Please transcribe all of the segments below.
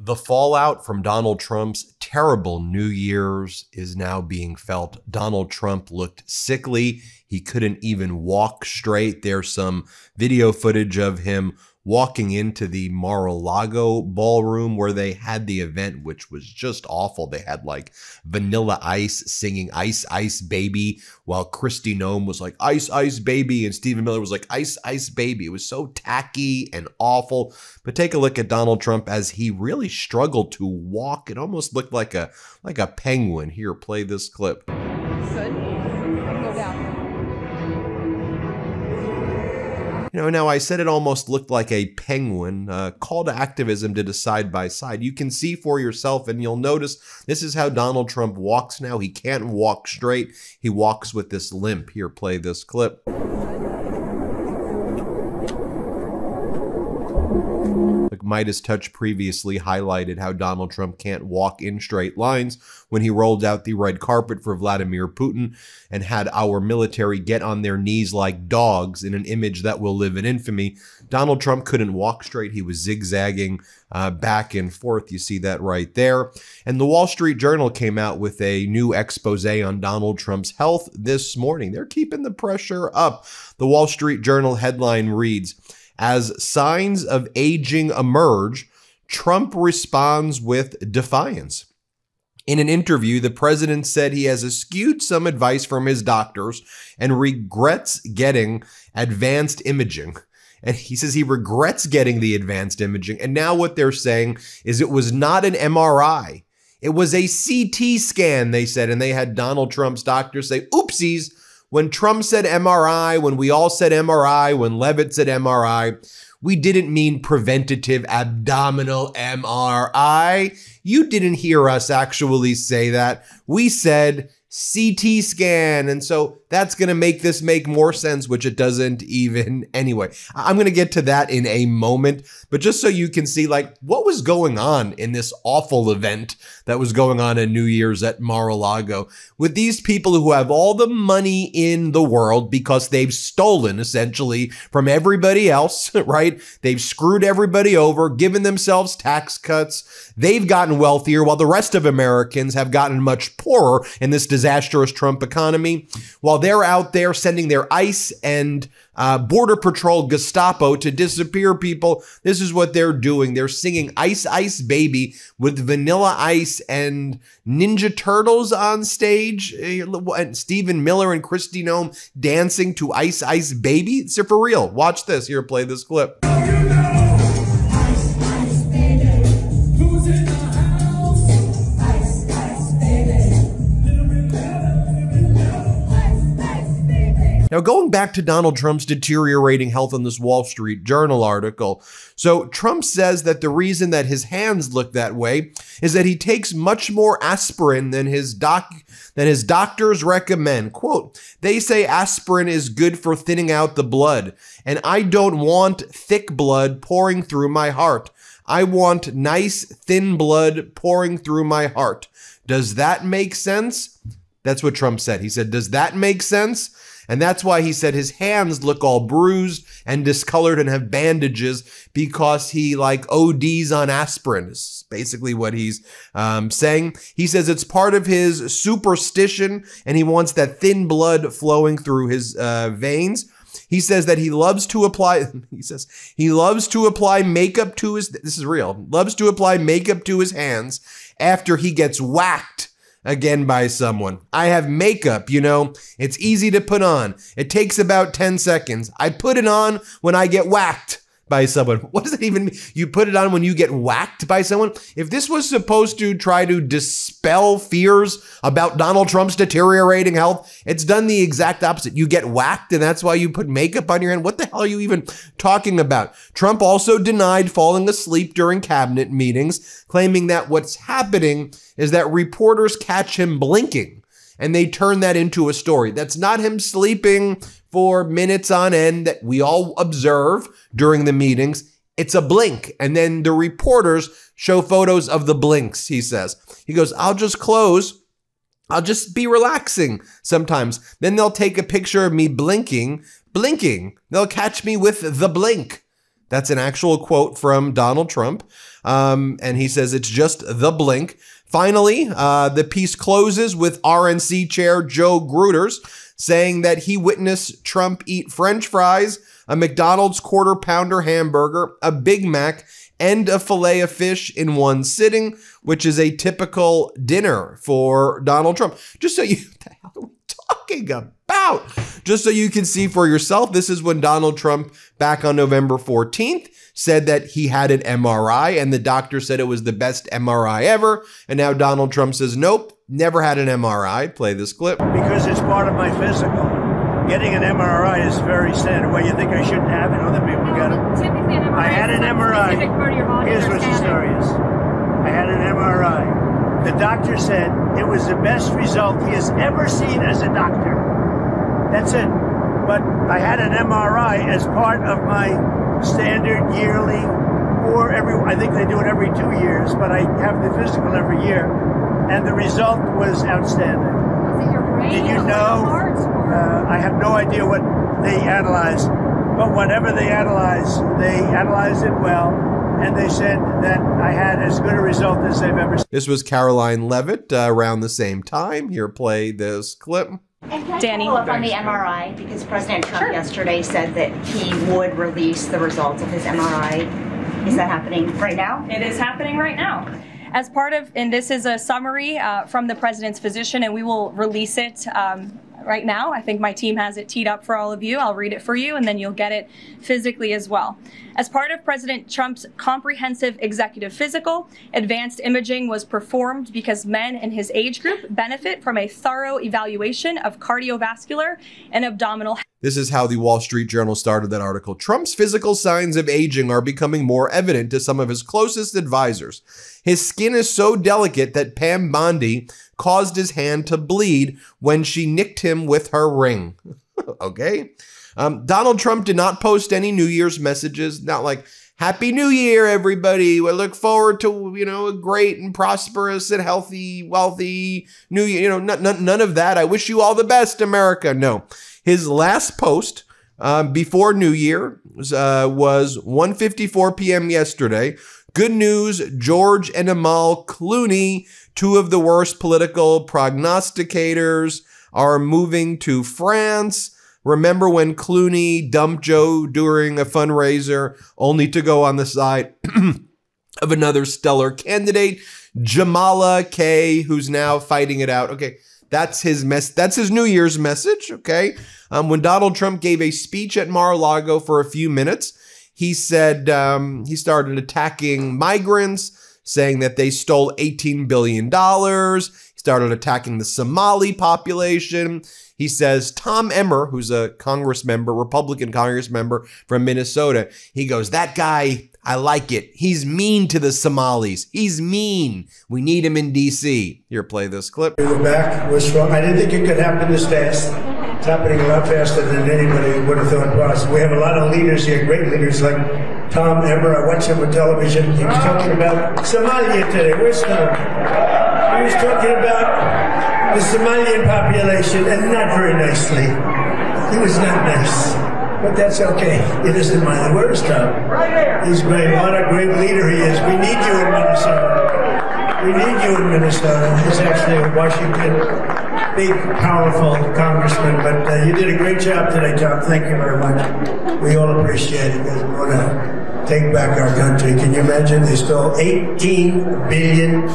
The fallout from Donald Trump's terrible New Year's is now being felt. Donald Trump looked sickly. He couldn't even walk straight. There's some video footage of him walking into the Mar-a-Lago ballroom where they had the event, which was just awful. They had like Vanilla Ice singing Ice Ice Baby while Kristi Noem was like Ice Ice Baby and Stephen Miller was like Ice Ice Baby. It was so tacky and awful. But take a look at Donald Trump as he really struggled to walk. It almost looked like a penguin. Here, play this clip. Good. Go down. You know, now I said it almost looked like a penguin. Call to activism did a side-by-side. You can see for yourself, and you'll notice this is how Donald Trump walks now. He can't walk straight. He walks with this limp. Here, play this clip. MeidasTouch previously highlighted how Donald Trump can't walk in straight lines when he rolled out the red carpet for Vladimir Putin and had our military get on their knees like dogs in an image that will live in infamy. Donald Trump couldn't walk straight. He was zigzagging back and forth. You see that right there. And the Wall Street Journal came out with a new expose on Donald Trump's health this morning. They're keeping the pressure up. The Wall Street Journal headline reads, "As signs of aging emerge, Trump responds with defiance." In an interview, the president said he has eschewed some advice from his doctors and regrets getting advanced imaging. And he says he regrets getting the advanced imaging. And now what they're saying is it was not an MRI. It was a CT scan, they said. And they had Donald Trump's doctors say, oopsies. When Trump said MRI, when we all said MRI, when Levitt said MRI, we didn't mean preventative abdominal MRI. You didn't hear us actually say that. We said CT scan. And so that's going to make this make more sense, which it doesn't even anyway. I'm going to get to that in a moment, but just so you can see like what was going on in this awful event that was going on in New Year's at Mar-a-Lago with these people who have all the money in the world because they've stolen essentially from everybody else, right? They've screwed everybody over, given themselves tax cuts. They've gotten wealthier while the rest of Americans have gotten much poorer in this disastrous Trump economy. While they're out there sending their ICE and Border Patrol Gestapo to disappear people, this is what they're doing. They're singing Ice Ice Baby with Vanilla Ice and Ninja Turtles on stage. And Stephen Miller and Kristi Noem dancing to Ice Ice Baby. It's for real. Watch this. Here, play this clip. Now, going back to Donald Trump's deteriorating health in this Wall Street Journal article. So Trump says that the reason that his hands look that way is that he takes much more aspirin than his doctors recommend. Quote, "They say aspirin is good for thinning out the blood, and I don't want thick blood pouring through my heart. I want nice, thin blood pouring through my heart. Does that make sense?" That's what Trump said. He said, "Does that make sense?" And that's why he said his hands look all bruised and discolored and have bandages because he like ODs on aspirin is basically what he's saying. He says it's part of his superstition and he wants that thin blood flowing through his veins. He says that he loves to apply, makeup to his, this is real, loves to apply makeup to his hands after he gets whacked again by someone. "I have makeup, you know, it's easy to put on. It takes about 10 seconds. I put it on when I get whacked by someone." What does that even mean? You put it on when you get whacked by someone? If this was supposed to try to dispel fears about Donald Trump's deteriorating health, it's done the exact opposite. You get whacked and that's why you put makeup on your hand. What the hell are you even talking about? Trump also denied falling asleep during cabinet meetings, claiming that what's happening is that reporters catch him blinking and they turn that into a story. That's not him sleeping for minutes on end that we all observe during the meetings. It's a blink. And then the reporters show photos of the blinks, he says. He goes, I'll just close. I'll just be relaxing sometimes. Then they'll take a picture of me blinking. They'll catch me with the blink. That's an actual quote from Donald Trump. And he says it's just the blink. Finally, the piece closes with RNC chair Joe Gruters saying that he witnessed Trump eat French fries, a McDonald's quarter pounder hamburger, a Big Mac, and a fillet of fish in one sitting, which is a typical dinner for Donald Trump. Just so you, what the hell are we talking about? Just so you can see for yourself, this is when Donald Trump, back on November 14th, said that he had an MRI and the doctor said it was the best MRI ever. And now Donald Trump says, nope, never had an MRI. Play this clip. Because it's part of my physical. Getting an MRI is very standard. Well, you think I shouldn't have it? Other people got it. Typically, an MRI I had an MRI. Here's what the story is. I had an MRI. The doctor said it was the best result he has ever seen as a doctor. That's it. But I had an MRI as part of my standard yearly, or I think they do it every 2 years, but I have the physical every year, and the result was outstanding. Was it your brain? Did you know? I have no idea what they analyzed, but whatever they analyzed it well, and they said that I had as good a result as they've ever seen. This was Caroline Levitt around the same time. Here, play this clip. And can I Danny. follow up on the MRI? Because President Trump yesterday said that he would release the results of his MRI. Is that happening right now? It is happening right now. As part of, and this is a summary from the president's physician, and we will release it right now. I think my team has it teed up for all of you. I'll read it for you, and then you'll get it physically as well. As part of President Trump's comprehensive executive physical, advanced imaging was performed because men in his age group benefit from a thorough evaluation of cardiovascular and abdominal health. This is how the Wall Street Journal started that article. Trump's physical signs of aging are becoming more evident to some of his closest advisors. His skin is so delicate that Pam Bondi caused his hand to bleed when she nicked him with her ring. Okay. Donald Trump did not post any New Year's messages, not like, Happy New Year, everybody. We look forward to, a great and prosperous and healthy, wealthy New Year. None of that. I wish you all the best, America. No. His last post before New Year was 1:54 p.m. yesterday. Good news, George and Amal Clooney, two of the worst political prognosticators, are moving to France. Remember when Clooney dumped Joe during a fundraiser, only to go on the side of another stellar candidate, Jamala K, who's now fighting it out. Okay, that's his New Year's message. Okay, when Donald Trump gave a speech at Mar-a-Lago for a few minutes, he said he started attacking migrants, saying that they stole $18 billion. He started attacking the Somali population. He says Tom Emmer, who's a Republican Congress member from Minnesota, he goes, that guy, I like it. He's mean to the Somalis. He's mean. We need him in D.C. Here, play this clip. We're back. We're strong. I didn't think it could happen this fast. It's happening a lot faster than anybody would have thought possible. We have a lot of leaders here, great leaders like Tom Emmer. I watch him on television. He was talking about Somalia today. Where's Tom? He was talking about the Somalian population, and not very nicely. He was not nice. But that's okay. It isn't mine. Where is Tom? Right here. He's great. What a great leader he is. We need you in Minnesota. We need you in Minnesota. He's actually a Washington, big, powerful congressman. But you did a great job today, Tom. Thank you very much. We all appreciate it because we want to take back our country. Can you imagine? They stole $18 billion.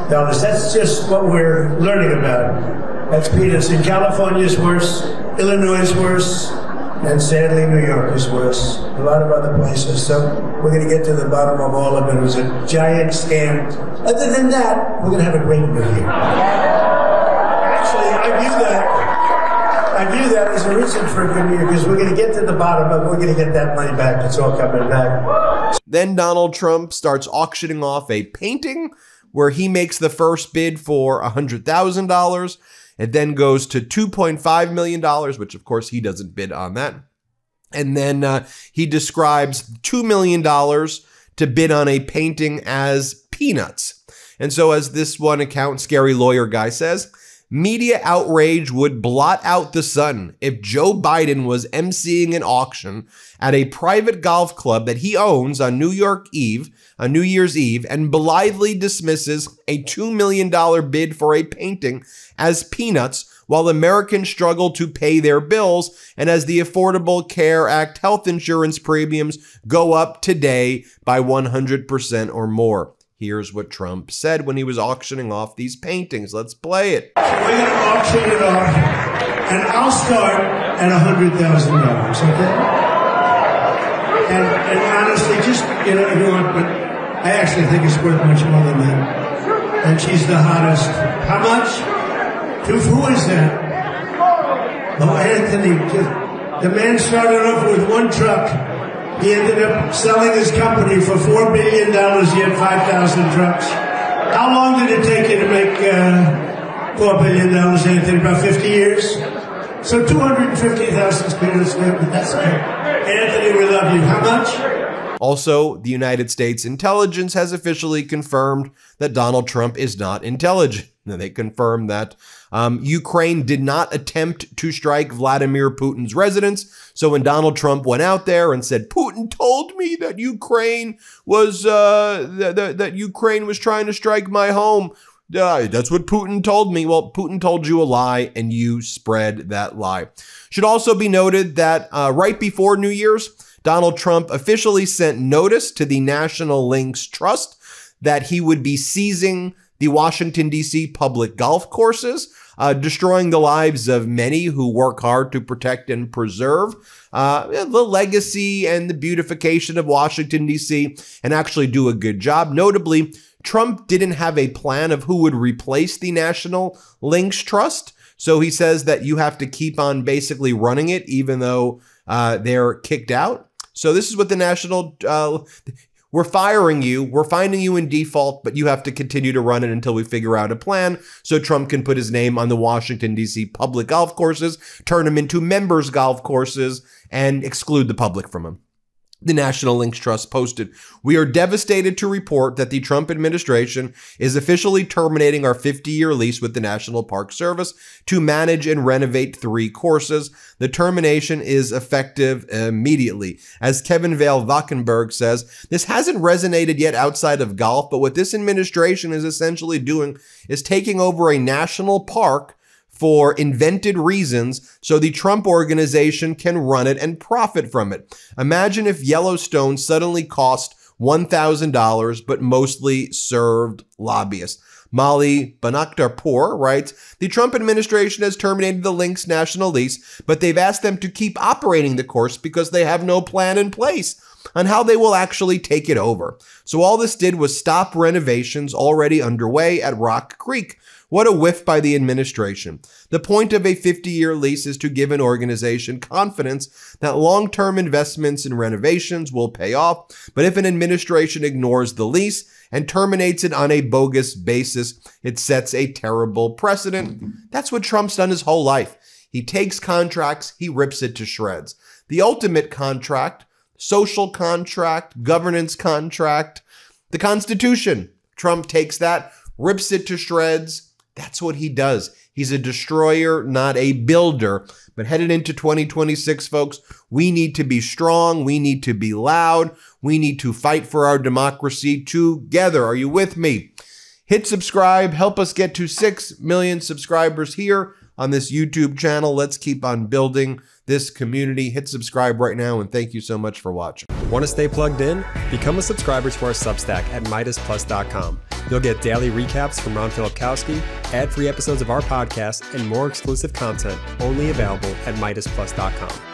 That's just what we're learning about. That's peanuts. In California is worse. Illinois is worse. And sadly, New York is worse. A lot of other places. So we're going to get to the bottom of all of it. It was a giant scam. Other than that, we're going to have a great New Year. Actually, I view that as a reason for a good year because we're going to get to the bottom of it. We're going to get that money back. It's all coming back. Then Donald Trump starts auctioning off a painting where he makes the first bid for $100,000. It then goes to $2.5 million, which of course he doesn't bid on that. And then he describes $2 million to bid on a painting as peanuts. And so as this one account, scary lawyer guy says, Media outrage would blot out the sun if Joe Biden was emceeing an auction at a private golf club that he owns on New Year's Eve, and blithely dismisses a $2 million bid for a painting as peanuts while Americans struggle to pay their bills and as the Affordable Care Act health insurance premiums go up today by 100% or more. Here's what Trump said when he was auctioning off these paintings. Let's play it. So we're going to auction it off, and I'll start at $100,000, okay? And honestly, just, you know, but I actually think it's worth much more than that. And she's the hottest. How much? Who is that? Oh, Anthony. The man started off with one truck. He ended up selling his company for $4 billion. He had 5,000 trucks. How long did it take you to make $4 billion, Anthony? About 50 years? So 250,000 students. That's good. Anthony, we love you. How much? Also, the United States intelligence has officially confirmed that Donald Trump is not intelligent. They confirmed that Ukraine did not attempt to strike Vladimir Putin's residence. So when Donald Trump went out there and said, Putin told me that Ukraine was that Ukraine was trying to strike my home, that's what Putin told me. Well, Putin told you a lie, and you spread that lie. Should also be noted that right before New Year's, Donald Trump officially sent notice to the National Links Trust that he would be seizing the Washington, D.C. public golf courses, destroying the lives of many who work hard to protect and preserve the legacy and the beautification of Washington, D.C., and actually do a good job. Notably, Trump didn't have a plan of who would replace the National Links Trust. So he says that you have to keep on basically running it, even though they're kicked out. So this is what the National... We're firing you, we're finding you in default, but you have to continue to run it until we figure out a plan so Trump can put his name on the Washington, D.C. public golf courses, turn them into members' golf courses, and exclude the public from them. The National Links Trust posted, "We are devastated to report that the Trump administration is officially terminating our 50-year lease with the National Park Service to manage and renovate 3 courses. The termination is effective immediately." As Kevin Vale Valkenburg says, "This hasn't resonated yet outside of golf, but what this administration is essentially doing is taking over a national park for invented reasons so the Trump organization can run it and profit from it. Imagine if Yellowstone suddenly cost $1,000 but mostly served lobbyists." Molly Banaktarpour writes, "The Trump administration has terminated the Links national lease, but they've asked them to keep operating the course because they have no plan in place on how they will actually take it over. So all this did was stop renovations already underway at Rock Creek. What a whiff by the administration. The point of a 50-year lease is to give an organization confidence that long-term investments in renovations will pay off, but if an administration ignores the lease and terminates it on a bogus basis, it sets a terrible precedent." That's what Trump's done his whole life. He takes contracts, he rips it to shreds. The ultimate contract, social contract, governance contract, the Constitution. Trump takes that, rips it to shreds. That's what he does. He's a destroyer, not a builder. But headed into 2026, folks, we need to be strong. We need to be loud. We need to fight for our democracy together. Are you with me? Hit subscribe. Help us get to 6 million subscribers here on this YouTube channel. Let's keep on building this community. Hit subscribe right now, and thank you so much for watching. Want to stay plugged in? Become a subscriber to our Substack at MeidasPlus.com. You'll get daily recaps from Ron Filipkowski, ad-free episodes of our podcast, and more exclusive content only available at MeidasPlus.com.